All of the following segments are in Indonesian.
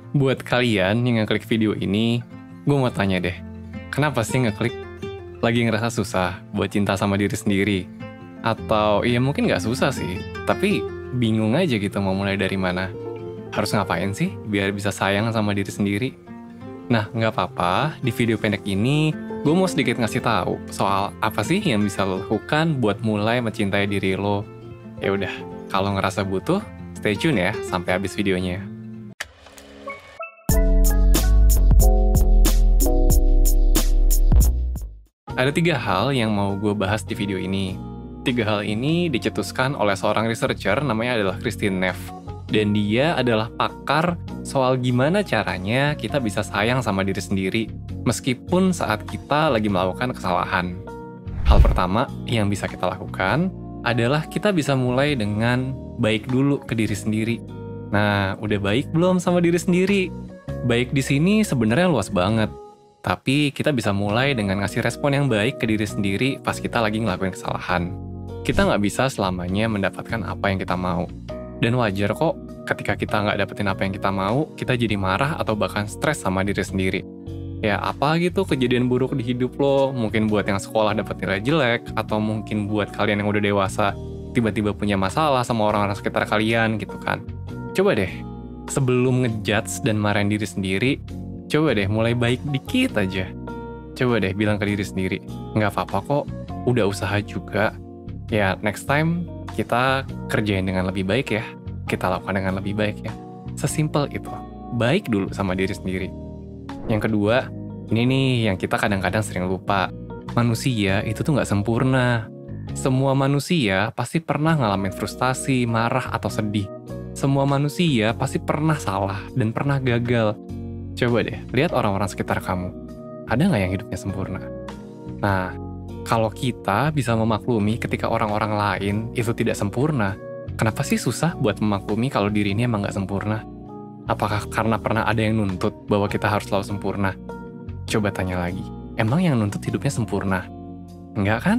Buat kalian yang ngeklik video ini, gue mau tanya deh, kenapa sih ngeklik? Lagi ngerasa susah buat cinta sama diri sendiri? Atau ya mungkin nggak susah sih, tapi bingung aja gitu mau mulai dari mana? Harus ngapain sih biar bisa sayang sama diri sendiri? Nah, nggak apa-apa, di video pendek ini gue mau sedikit ngasih tahu soal apa sih yang bisa lo lakukan buat mulai mencintai diri lo. Ya udah, kalau ngerasa butuh, stay tune ya sampai habis videonya. Ada 3 hal yang mau gue bahas di video ini. 3 hal ini dicetuskan oleh seorang researcher namanya adalah Kristin Neff. Dan dia adalah pakar soal gimana caranya kita bisa sayang sama diri sendiri meskipun saat kita lagi melakukan kesalahan. Hal pertama yang bisa kita lakukan adalah kita bisa mulai dengan baik dulu ke diri sendiri. Nah, udah baik belum sama diri sendiri? Baik di sini sebenarnya luas banget. Tapi kita bisa mulai dengan ngasih respon yang baik ke diri sendiri pas kita lagi ngelakuin kesalahan. Kita nggak bisa selamanya mendapatkan apa yang kita mau. Dan wajar kok ketika kita nggak dapetin apa yang kita mau, kita jadi marah atau bahkan stres sama diri sendiri. Ya apa gitu kejadian buruk di hidup lo, mungkin buat yang sekolah dapet nilai jelek, atau mungkin buat kalian yang udah dewasa, tiba-tiba punya masalah sama orang-orang sekitar kalian gitu kan. Coba deh, sebelum ngejudge dan marahin diri sendiri, coba deh mulai baik dikit aja. Coba deh bilang ke diri sendiri, nggak apa-apa kok, udah usaha juga. Ya next time kita kerjain dengan lebih baik ya. Kita lakukan dengan lebih baik ya. Sesimpel itu. Baik dulu sama diri sendiri. Yang kedua, ini nih yang kita kadang-kadang sering lupa. Manusia itu tuh nggak sempurna. Semua manusia pasti pernah ngalamin frustasi, marah, atau sedih. Semua manusia pasti pernah salah dan pernah gagal. Coba deh, lihat orang-orang sekitar kamu. Ada nggak yang hidupnya sempurna? Nah, kalau kita bisa memaklumi ketika orang-orang lain itu tidak sempurna, kenapa sih susah buat memaklumi kalau diri ini emang nggak sempurna? Apakah karena pernah ada yang nuntut bahwa kita harus selalu sempurna? Coba tanya lagi, emang yang nuntut hidupnya sempurna? Enggak kan?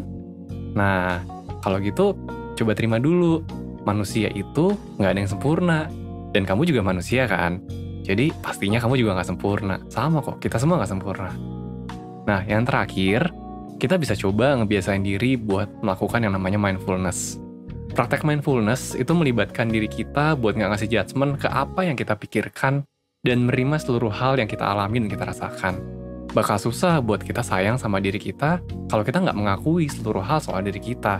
Nah, kalau gitu, coba terima dulu. Manusia itu nggak ada yang sempurna. Dan kamu juga manusia kan? Jadi pastinya kamu juga nggak sempurna. Sama kok, kita semua nggak sempurna. Nah, yang terakhir, kita bisa coba ngebiasain diri buat melakukan yang namanya mindfulness. Praktek mindfulness itu melibatkan diri kita buat nggak ngasih judgement ke apa yang kita pikirkan dan menerima seluruh hal yang kita alami dan kita rasakan. Bakal susah buat kita sayang sama diri kita kalau kita nggak mengakui seluruh hal soal diri kita.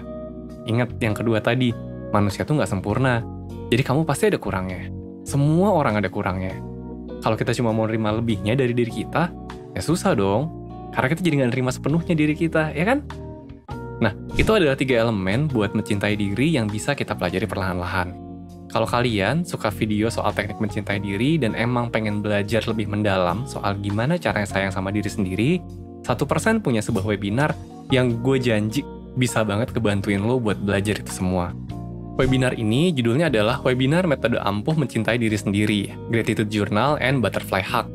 Ingat yang kedua tadi, manusia tuh nggak sempurna. Jadi kamu pasti ada kurangnya. Semua orang ada kurangnya. Kalau kita cuma mau nerima lebihnya dari diri kita, ya susah dong. Karena kita jadi nggak nerima sepenuhnya diri kita, ya kan? Nah, itu adalah 3 elemen buat mencintai diri yang bisa kita pelajari perlahan-lahan. Kalau kalian suka video soal teknik mencintai diri dan emang pengen belajar lebih mendalam soal gimana caranya sayang sama diri sendiri, 1% punya sebuah webinar yang gue janji bisa banget kebantuin lo buat belajar itu semua. Webinar ini judulnya adalah Webinar Metode Ampuh Mencintai Diri Sendiri, Gratitude Journal and Butterfly Hug.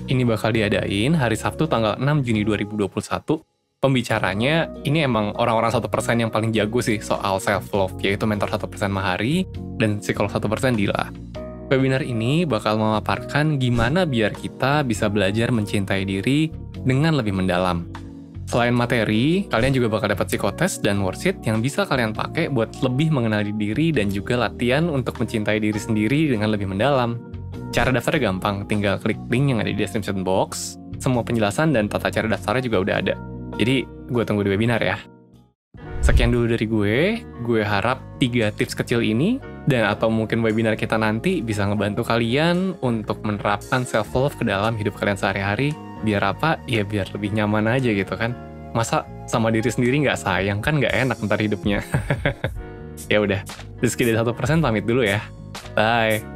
Ini bakal diadain hari Sabtu tanggal 6 Juni 2021. Pembicaranya, ini emang orang-orang 1% yang paling jago sih soal self-love, yaitu mentor 1% Mahari dan psikolog 1% Dila. Webinar ini bakal memaparkan gimana biar kita bisa belajar mencintai diri dengan lebih mendalam. Selain materi, kalian juga bakal dapat psikotes dan worksheet yang bisa kalian pakai buat lebih mengenali diri dan juga latihan untuk mencintai diri sendiri dengan lebih mendalam. Cara daftarnya gampang, tinggal klik link yang ada di description box. Semua penjelasan dan tata cara daftarnya juga udah ada. Jadi, gue tunggu di webinar ya. Sekian dulu dari gue harap 3 tips kecil ini, dan atau mungkin webinar kita nanti bisa ngebantu kalian untuk menerapkan self-love ke dalam hidup kalian sehari-hari. Biar apa? Ya biar lebih nyaman aja gitu kan. Masa sama diri sendiri nggak sayang kan nggak enak ntar hidupnya. Ya udah, Rizky dari 1% pamit dulu ya. Bye.